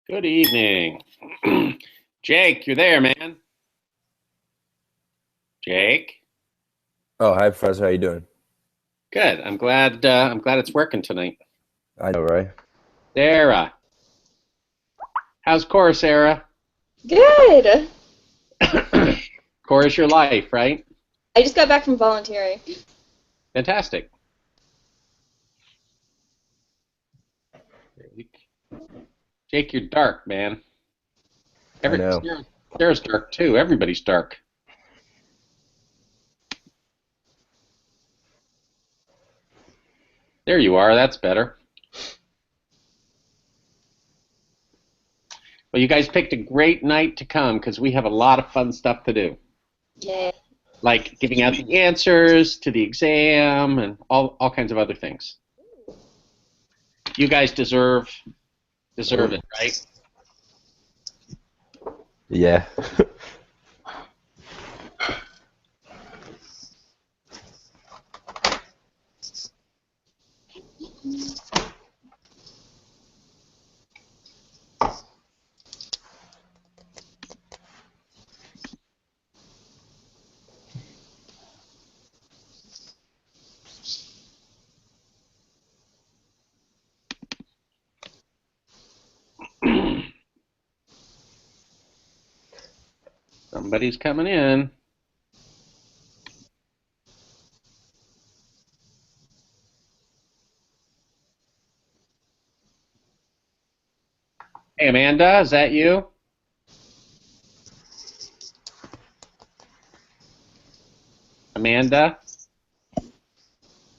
Good evening. Jake, you're there, man. Jake. Oh, hi, Professor. How you doing? Good. I'm glad it's working tonight. I know, right? Sarah. How's Cora, Sarah? Good. Cora's your life, right? I just got back from volunteering. Fantastic. Jake, you're dark, man. I know. Sarah's dark too. Everybody's dark. There you are. That's better. Well, you guys picked a great night to come because we have a lot of fun stuff to do, Yeah. like giving out the answers to the exam and all kinds of other things. You guys deserve it, right? Yeah. Somebody's coming in. Hey, Amanda, is that you? Amanda?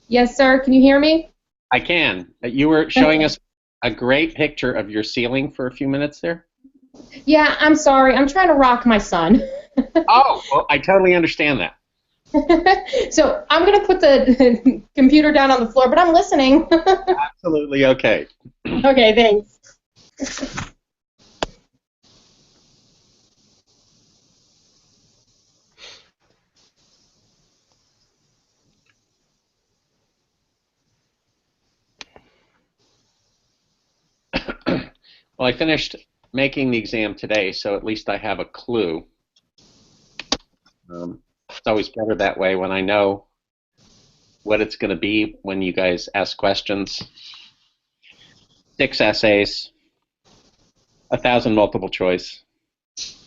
Yes, sir. Can you hear me? I can. You were showing us a great picture of your ceiling for a few minutes there. Yeah, I'm sorry. I'm trying to rock my son. Oh, well, I totally understand that. So I'm going to put the computer down on the floor, but I'm listening. Absolutely okay. Okay, thanks. Well, I finished making the exam today, so at least I have a clue. It's always better that way when I know what it's going to be when you guys ask questions. 6 essays, 1,000 multiple choice.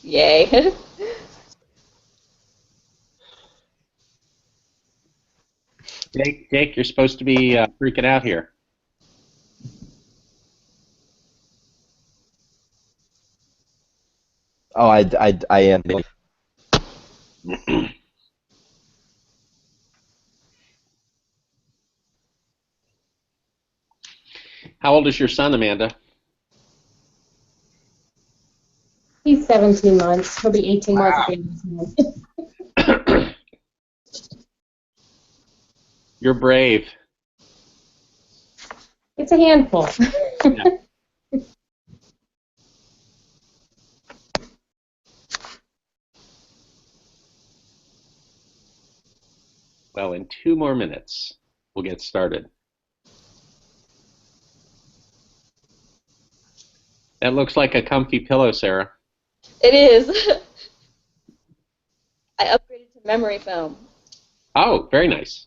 Yay. Jake, you're supposed to be freaking out here. Oh, I am. How old is your son, Amanda? He's 17 months. He'll be 18 months at the end of this month. You're brave. It's a handful. Yeah. Well, in 2 more minutes, we'll get started. That looks like a comfy pillow, Sarah. It is. I upgraded to memory foam. Oh, very nice.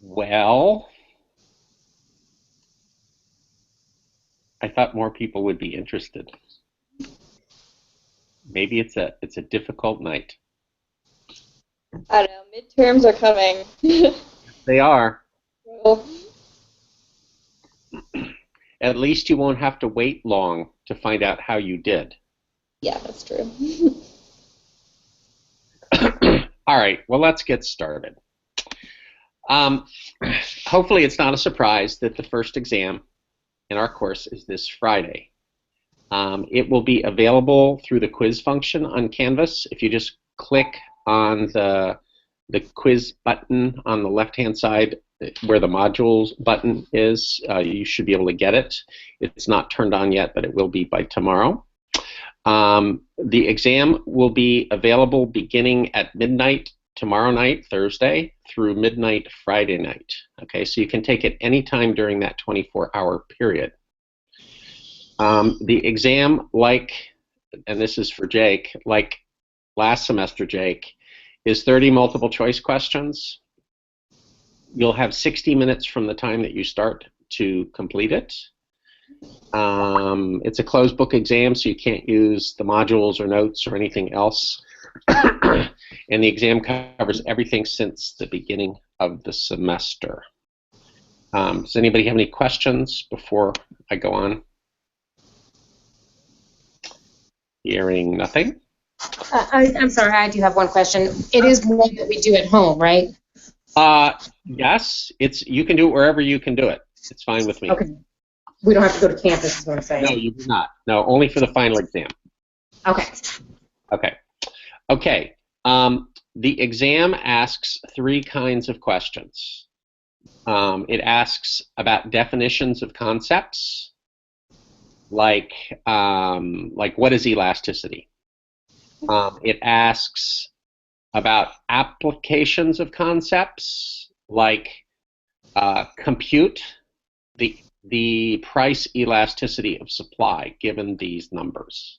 Well, I thought more people would be interested. Maybe it's a difficult night. I don't know. Midterms are coming. They are. So, At least you won't have to wait long to find out how you did. yeah, that's true. All right, well, let's get started. Hopefully it's not a surprise that the first exam in our course is this Friday. It will be available through the quiz function on Canvas. If you just click on the quiz button on the left-hand side where the modules button is, you should be able to get it. It's not turned on yet, but it will be by tomorrow. The exam will be available beginning at midnight tomorrow night, Thursday, through midnight Friday night. Okay, so you can take it anytime during that 24-hour period. The exam, and this is for Jake, like last semester, Jake, is 30 multiple choice questions. You'll have 60 minutes from the time that you start to complete it. It's a closed book exam, so you can't use the modules or notes or anything else. And the exam covers everything since the beginning of the semester. Does anybody have any questions before I go on? Hearing nothing. I'm sorry, I do have one question. It is one that we do at home, right? Yes, you can do it wherever you can do it. It's fine with me. Okay. We don't have to go to campus, is what I'm saying. No, you do not. No, only for the final exam. Okay. Okay. Okay. The exam asks 3 kinds of questions. It asks about definitions of concepts, like what is elasticity? It asks about applications of concepts, like compute the price elasticity of supply given these numbers.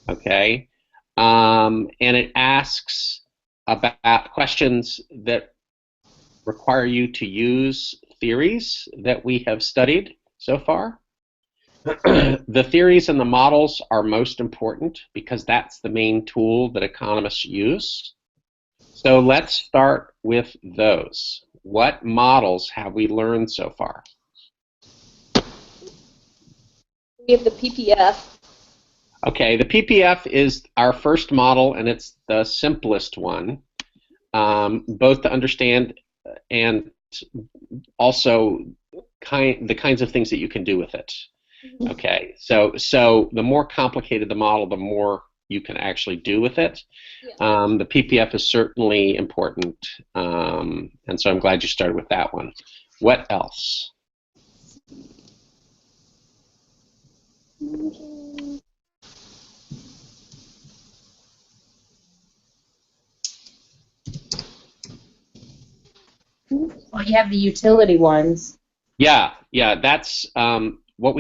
Okay, and it asks about questions that require you to use theories that we have studied so far. The theories and the models are most important because that's the main tool that economists use. So let's start with those. What models have we learned so far? We have the PPF. Okay, the PPF is our first model, and it's the simplest one, both to understand and also the kinds of things that you can do with it. Okay, so the more complicated the model, the more you can actually do with it. Yeah. The PPF is certainly important, and so I'm glad you started with that one. What else? Well, you have the utility ones. Yeah, that's what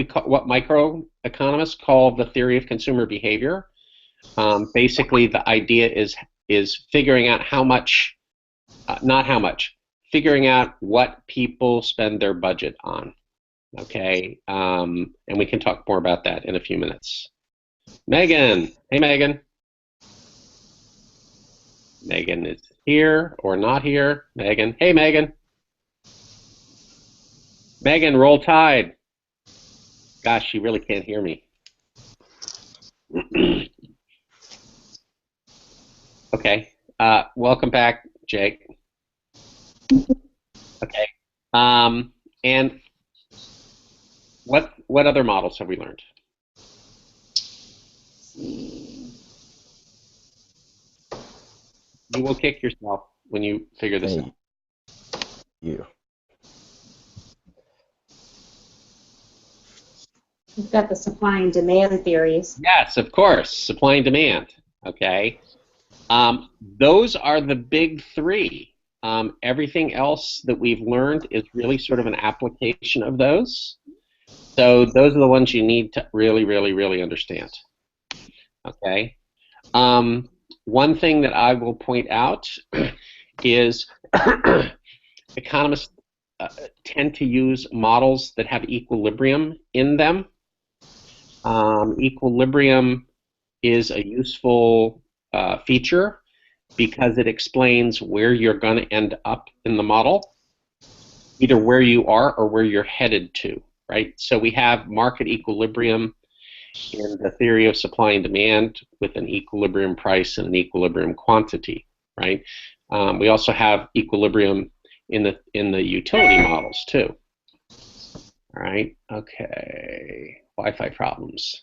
microeconomists call the theory of consumer behavior. Basically, the idea is figuring out how much, not how much, figuring out what people spend their budget on. Okay, and we can talk more about that in a few minutes. Megan, hey Megan. Megan is here or not here. Megan, hey Megan. Megan, roll Tide. Gosh, she really can't hear me. Okay. Welcome back, Jake. Okay. And what other models have we learned? You will kick yourself when you figure this out. You. We've got the supply and demand theories. Yes, of course, supply and demand. Okay. Those are the big 3. Everything else that we've learned is really sort of an application of those. So those are the ones you need to really, really, really understand. Okay. One thing that I will point out is economists tend to use models that have equilibrium in them. Equilibrium is a useful feature because it explains where you're going to end up in the model, either where you are or where you're headed to, right? So we have market equilibrium in the theory of supply and demand with an equilibrium price and an equilibrium quantity, right? We also have equilibrium in the utility models too. All right. Okay. Wi-Fi problems.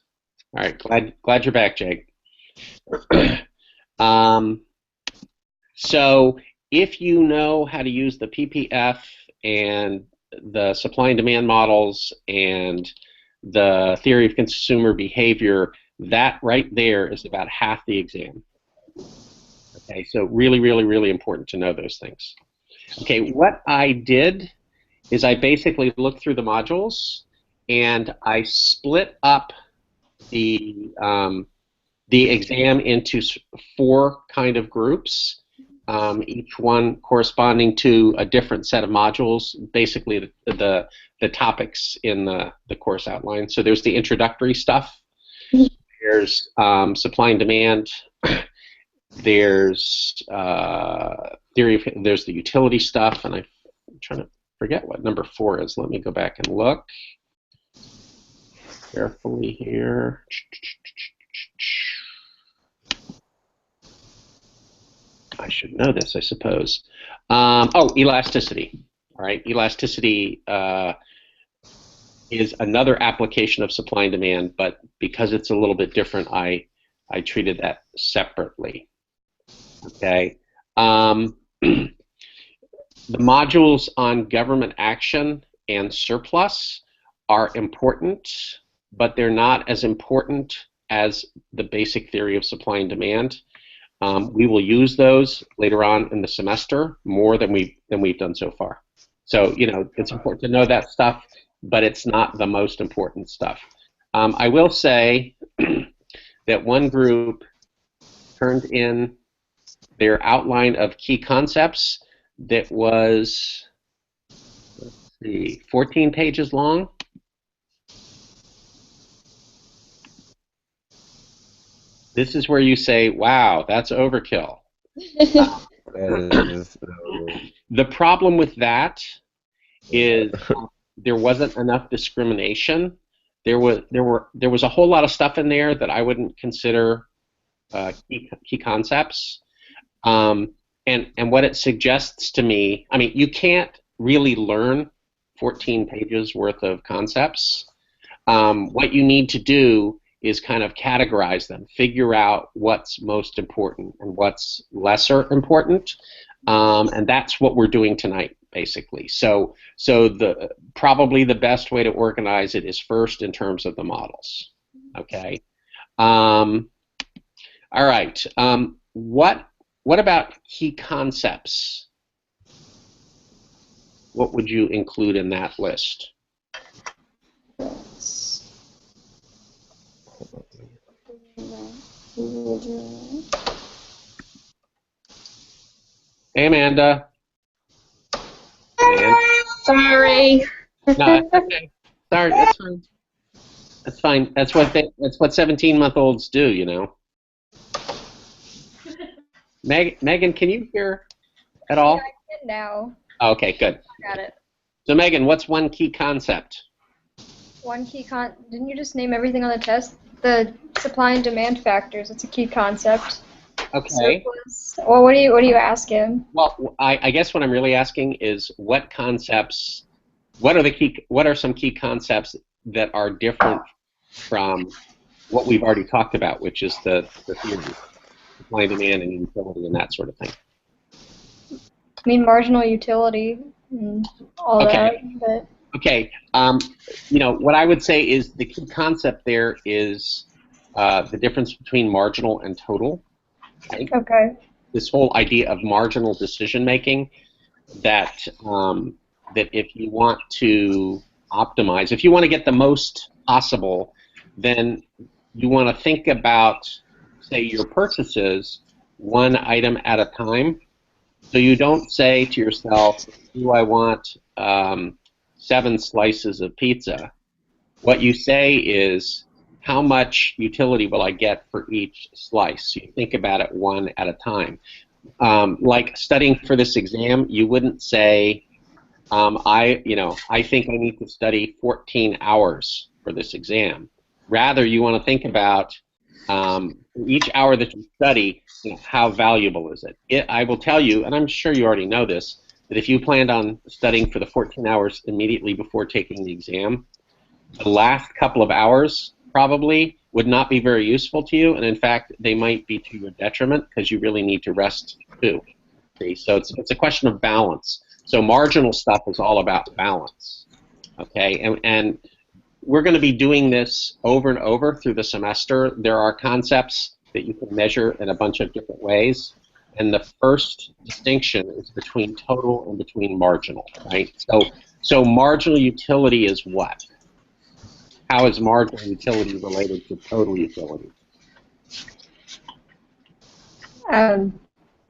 All right. Glad you're back, Jake. So if you know how to use the PPF and the supply and demand models and the theory of consumer behavior, that right there is about half the exam. Okay, so really, really, really important to know those things. Okay, what I did is I basically looked through the modules and I split up the exam into 4 kind of groups, each one corresponding to a different set of modules, basically the topics in the course outline. So there's the introductory stuff, there's supply and demand, there's there's the utility stuff, and I'm trying to forget what number 4 is. Let me go back and look carefully here. I should know this, I suppose. Oh, elasticity. All right, elasticity is another application of supply and demand, but because it's a little bit different, I treated that separately. Okay. The modules on government action and surplus are important, but they're not as important as the basic theory of supply and demand. We will use those later on in the semester more than we've done so far. So it's important to know that stuff, but it's not the most important stuff. I will say that one group turned in their outline of key concepts that was, let's see, 14 pages long. This is where you say, wow, that's overkill. The problem with that is there wasn't enough discrimination. There was a whole lot of stuff in there that I wouldn't consider key concepts. And what it suggests to me, I mean, you can't really learn 14 pages worth of concepts. What you need to do is kind of categorize them, figure out what's most important and what's lesser important, and that's what we're doing tonight, basically. So probably the best way to organize it is first in terms of the models. Okay. All right. What about key concepts? What would you include in that list? Hey, Amanda. Sorry. No, it's okay. Sorry, that's fine. That's fine. That's what 17-month-olds do, Megan, can you hear at all? Yeah, I can now. Oh, okay, good. Got it. So Megan, what's one key concept? Didn't you just name everything on the test? The supply and demand factors. It's a key concept. Okay. Surplus. Well, what are you asking? Well, I guess what I'm really asking is what concepts, what are some key concepts that are different from what we've already talked about, which is the theory, supply and demand and utility and that sort of thing. I mean, marginal utility and all that. But Okay. What I would say is the key concept there is the difference between marginal and total. Right? okay. This whole idea of marginal decision making, that if you want to optimize, if you want to get the most possible, then you want to think about, say, your purchases one item at a time. So you don't say to yourself, do I want 7 slices of pizza? What you say is, how much utility will I get for each slice? So you think about it one at a time. like studying for this exam, you wouldn't say, I think I need to study 14 hours for this exam. Rather, you want to think about each hour that you study, how valuable is it? I will tell you, and I'm sure you already know this, that if you planned on studying for the 14 hours immediately before taking the exam, the last couple of hours probably would not be very useful to you, and in fact, they might be to your detriment because you really need to rest too. See? So it's a question of balance. So marginal stuff is all about balance, okay? And we're going to be doing this over and over through the semester. There are concepts that you can measure in a bunch of different ways, and the first distinction is between total and between marginal, right? So marginal utility is what? How is marginal utility related to total utility?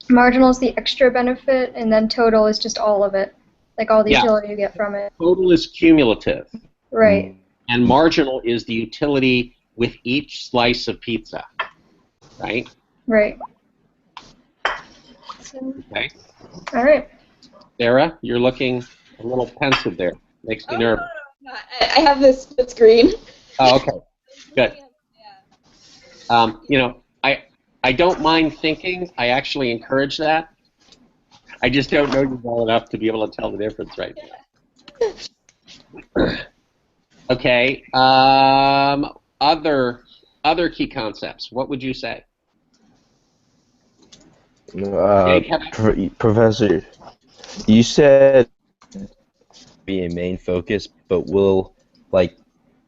Marginal is the extra benefit, and then total is just all of it, like all the utility you get from it. Total is cumulative. Right. And marginal is the utility with each slice of pizza, right? Right. So, Okay. all right. Sarah, you're looking a little pensive there. Makes me nervous. No, I have this split screen. Oh, okay. Good. I don't mind thinking. I actually encourage that. I just don't know you well enough to be able to tell the difference right now. Okay. Other key concepts. What would you say? Professor, you said be a main focus, but will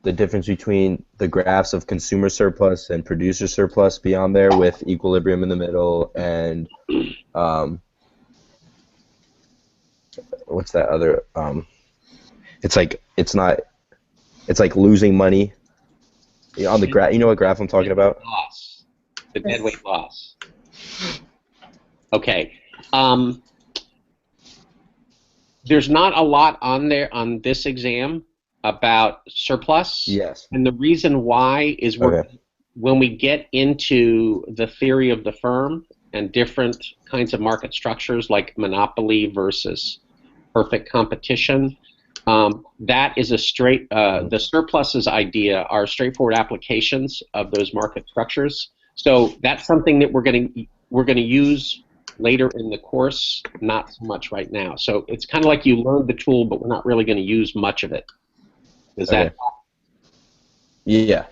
the difference between the graphs of consumer surplus and producer surplus be on there with equilibrium in the middle and what's that other it's like losing money on the graph. You know what graph I'm talking about? Loss. The deadweight loss. Okay. There's not a lot on there on this exam about surplus. Yes. And the reason why is when we get into the theory of the firm and different kinds of market structures like monopoly versus perfect competition, that is a straight, the surpluses idea are straightforward applications of those market structures. So that's something that we're going to use later in the course, not so much right now. So it's kind of like you learned the tool, but we're not really going to use much of it. Is that? Yeah.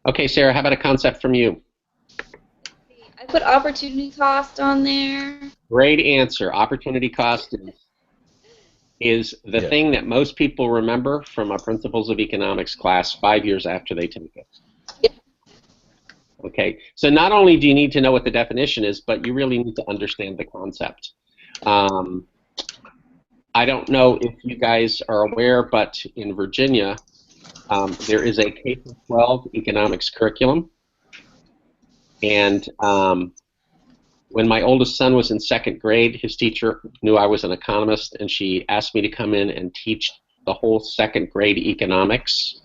Okay, Sarah, how about a concept from you? I put opportunity cost on there. Great answer. Opportunity cost is the thing that most people remember from a Principles of Economics class 5 years after they take it. Yep. Okay, so not only do you need to know what the definition is, but you really need to understand the concept. I don't know if you guys are aware, but in Virginia, there is a K-12 economics curriculum. And when my oldest son was in 2nd grade, his teacher knew I was an economist, and she asked me to come in and teach the whole 2nd grade economics.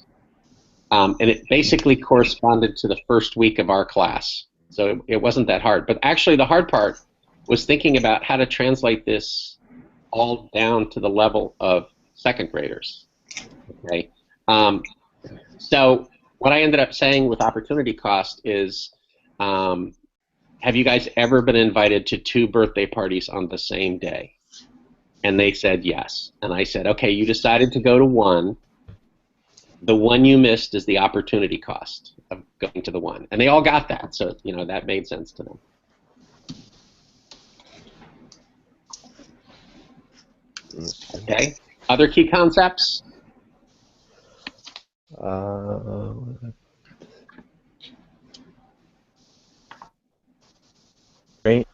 And it basically corresponded to the first week of our class. So it wasn't that hard. But actually the hard part was thinking about how to translate this all down to the level of 2nd graders. Okay. So what I ended up saying with opportunity cost is, have you guys ever been invited to 2 birthday parties on the same day? And they said yes. And I said, okay, you decided to go to one. The one you missed is the opportunity cost of going to the one. And they all got that, so that made sense to them. Okay. Other key concepts? Great.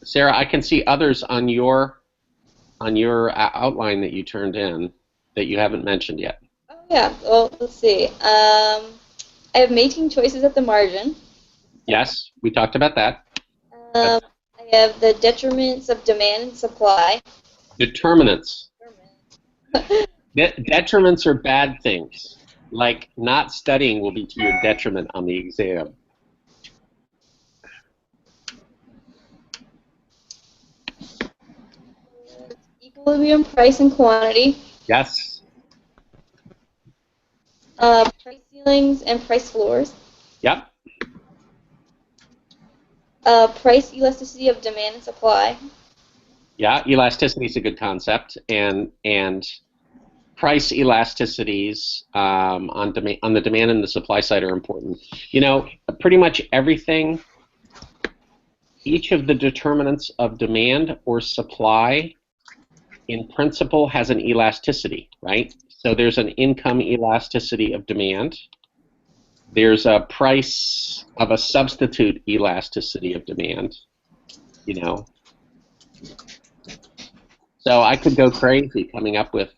Sarah, I can see others on your outline that you turned in that you haven't mentioned yet. Oh yeah. Well, let's see. I have making choices at the margin. Yes, we talked about that. I have the detriments of demand and supply. Determinants. Detriments are bad things. like not studying will be to your detriment on the exam. Equilibrium, price, and quantity. Yes. Price ceilings and price floors. Yep. Price elasticity of demand and supply. Yeah, elasticity is a good concept, and price elasticities on the demand and the supply side are important. You know, pretty much everything, each of the determinants of demand or supply, in principle, has an elasticity, right? So there's an income elasticity of demand. There's a price of a substitute elasticity of demand, you know. So I could go crazy coming up with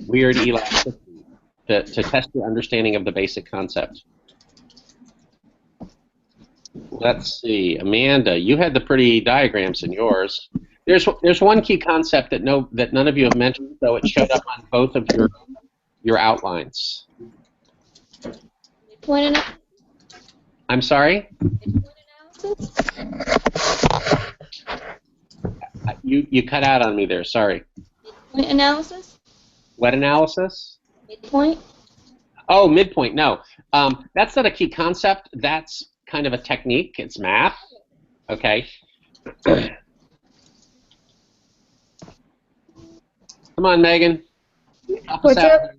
weird elasticity to test your understanding of the basic concept. Let's see, Amanda, you had the pretty diagrams in yours. There's one key concept that none of you have mentioned, though it showed up on both of your outlines. Midpoint analysis. I'm sorry? Midpoint analysis. You cut out on me there, sorry. Midpoint analysis. What analysis? Midpoint. Oh, midpoint, no. That's not a key concept. That's kind of a technique. It's math. Okay. Come on, Megan. Help us What's out. up?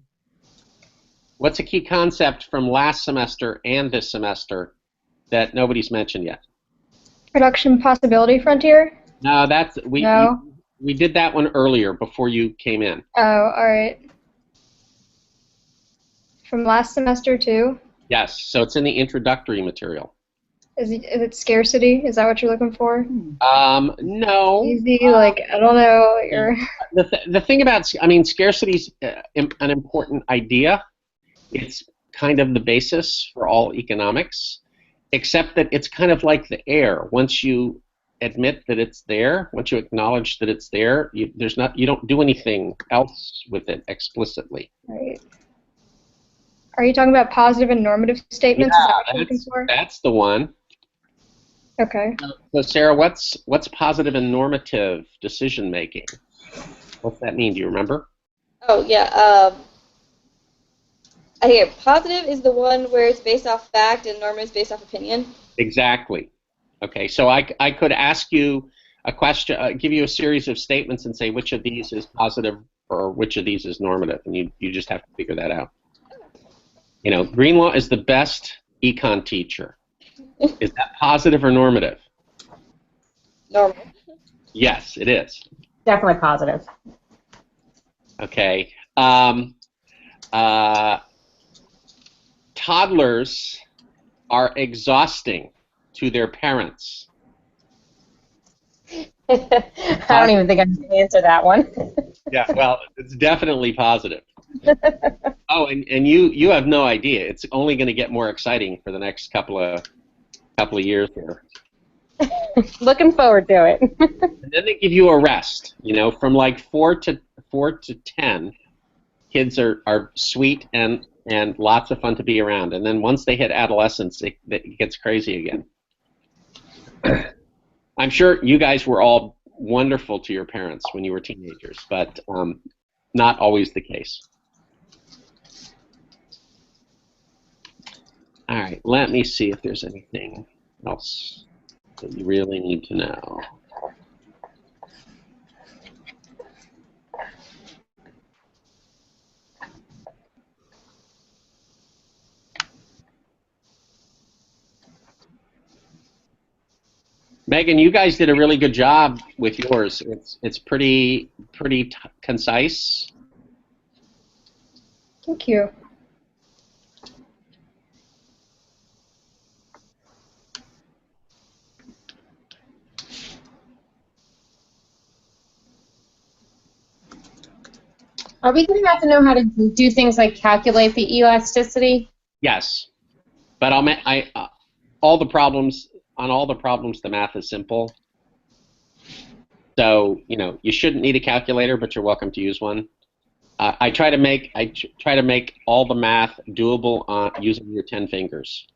What's a key concept from last semester and this semester that nobody's mentioned yet? Production possibility frontier? No, No. we did that one earlier before you came in. Oh, all right. From last semester too? Yes, so it's in the introductory material. Is it scarcity? Is that what you're looking for? No. Easy, like, I don't know. You're The thing about, I mean, scarcity is an important idea. It's kind of the basis for all economics, except that it's kind of like the air. Once you admit that it's there, once you acknowledge that it's there, you don't do anything else with it explicitly. right. Are you talking about positive and normative statements? Is that what Yeah, you're looking for? that's the one. Okay. So Sarah, what's positive and normative decision making? What's that mean? Do you remember? Oh yeah. I think positive is the one where it's based off fact and normative is based off opinion. Exactly. Okay, so I could ask you a question, give you a series of statements and say which of these is positive or which of these is normative, and you just have to figure that out. You know, Greenlaw is the best econ teacher. Is that positive or normative? Normal. Yes, it is. Definitely positive. Okay. Toddlers are exhausting to their parents. I don't even think I can answer that one. Yeah, well, it's definitely positive. Oh, and you have no idea. It's only going to get more exciting for the next couple of years here. Looking forward to it. And then they give you a rest. You know, from like 4 to 10, kids are sweet and lots of fun to be around. And then once they hit adolescence, it gets crazy again. I'm sure you guys were all wonderful to your parents when you were teenagers, but not always the case. All right, let me see if there's anything else that you really need to know. Megan, you guys did a really good job with yours. It's pretty concise. Thank you. Are we going to have to know how to do things like calculate the elasticity? Yes, but all the problems, the math is simple. So, you know, you shouldn't need a calculator, but you're welcome to use one. I try to make all the math doable using your 10 fingers.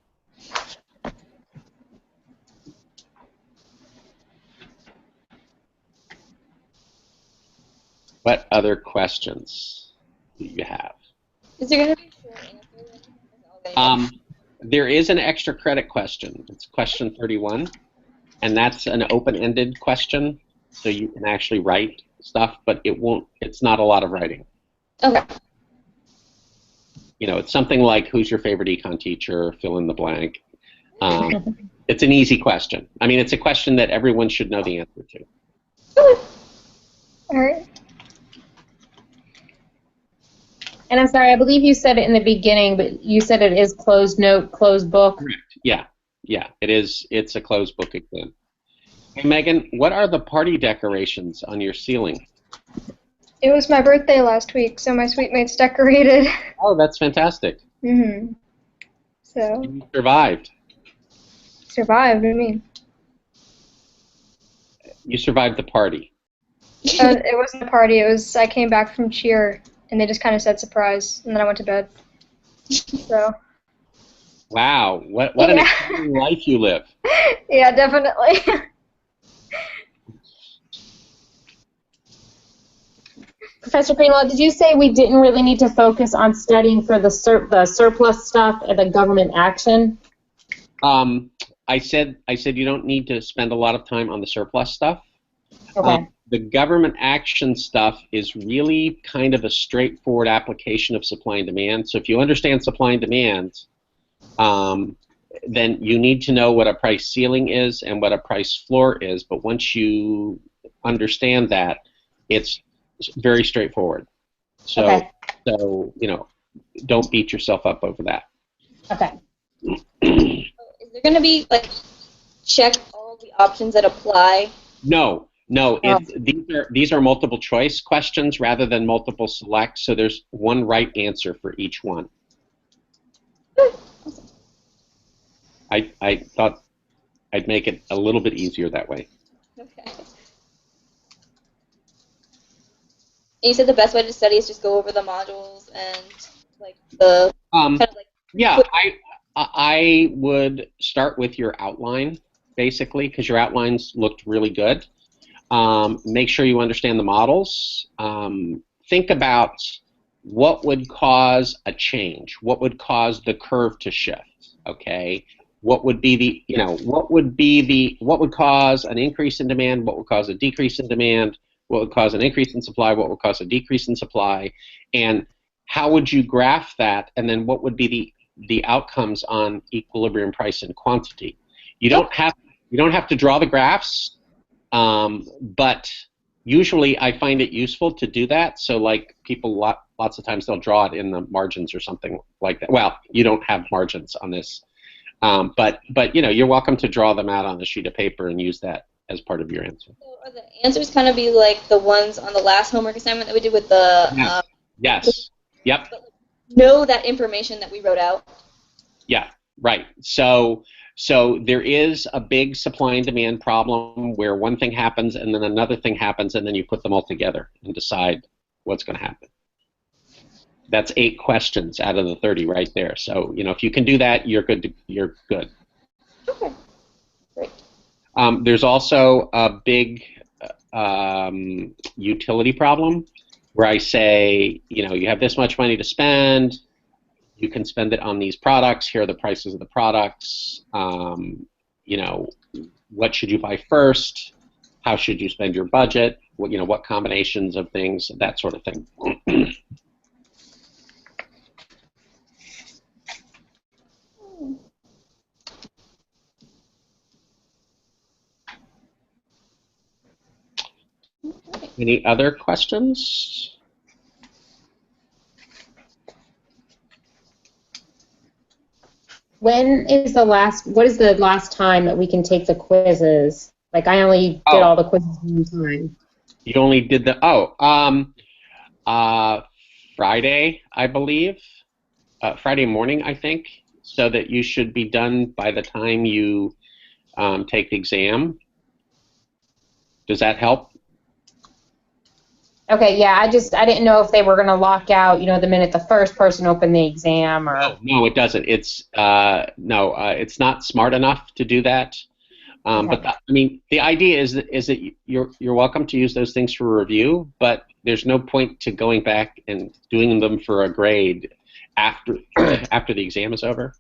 What other questions do you have? Is there going to be a short answer? There is an extra credit question. It's question 31, and that's an open-ended question, so you can actually write stuff, but it's not a lot of writing. Okay. You know, it's something like, who's your favorite econ teacher, fill in the blank. It's an easy question. I mean, it's a question that everyone should know the answer to. Okay. All right. And I'm sorry, I believe you said it in the beginning, but you said it is closed note, closed book. Correct. Yeah, it is. It's a closed book exam. Hey, Megan, what are the party decorations on your ceiling? It was my birthday last week, so my suite mates decorated. Oh, that's fantastic. So. You survived. Survived, what do you mean? You survived the party. It wasn't a party, I came back from cheer, and they just kind of said surprise, and then I went to bed. So. Wow, what an exciting life you live. Yeah, definitely. Professor Greenwald, did you say we didn't really need to focus on studying for the surplus stuff and the government action? I said you don't need to spend a lot of time on the surplus stuff. Okay. The government action stuff is really kind of a straightforward application of supply and demand. So if you understand supply and demand, then you need to know what a price ceiling is and what a price floor is. But once you understand that, it's very straightforward. So, so you know, don't beat yourself up over that. Okay. Is there going to be, like, check all the options that apply? No. These are multiple choice questions rather than multiple select, so there's one right answer for each one. I thought I'd make it a little bit easier that way. Okay. You said the best way to study is just go over the modules and, like, the kind of, like... Yeah, I would start with your outline, basically, because your outlines looked really good. Make sure you understand the models. Think about what would cause a change, what would cause the curve to shift, okay? What would be the, what would cause an increase in demand, what would cause a decrease in demand, what would cause an increase in supply, what would cause a decrease in supply, and how would you graph that, and then what would be the outcomes on equilibrium price and quantity. You don't have to draw the graphs, but usually I find it useful to do that. So like people lots of times they'll draw it in the margins or something like that. Well, you don't have margins on this, but you're welcome to draw them out on a sheet of paper and use that as part of your answer. So are the answers kind of be like the ones on the last homework assignment that we did with the... Yes. Yep. Know that information that we wrote out? Yeah, right. So there is a big supply and demand problem where one thing happens and then another thing happens and then you put them all together and decide what's going to happen. That's 8 questions out of the 30 right there. So, if you can do that, you're good. You're good. Okay. Great. There's also a big utility problem where I say, you have this much money to spend. You can spend it on these products. Here are the prices of the products. What should you buy first? How should you spend your budget? What combinations of things, that sort of thing. Any other questions? What is the last time that we can take the quizzes? Like, I only did all the quizzes one time. You only did Friday, I believe. Friday morning, I think, so that you should be done by the time you take the exam. Does that help? Okay, yeah, I didn't know if they were going to lock out, the minute the first person opened the exam or. No, it doesn't. It's no, it's not smart enough to do that. Okay. But I mean, the idea is that you're welcome to use those things for review, but there's no point to going back and doing them for a grade after after the exam is over.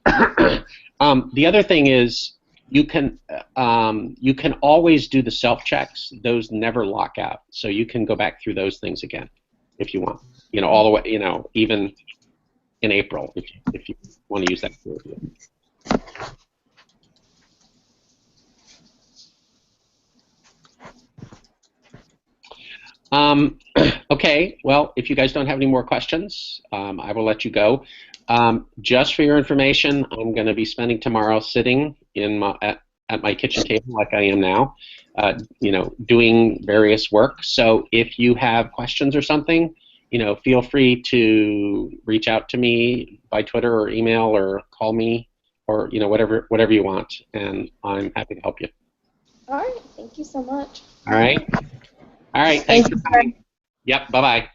The other thing is you can always do the self checks. Those never lock out, so you can go back through those things again if you want. All the way. Even in April if you want to use that for review. Okay, well, if you guys don't have any more questions, I will let you go. Just for your information, I'm going to be spending tomorrow sitting at my kitchen table like I am now, doing various work. So if you have questions or something, feel free to reach out to me by Twitter or email or call me or whatever you want, and I'm happy to help you. All right. Thank you so much. All right. All right. Thanks for coming. Yep. Bye-bye.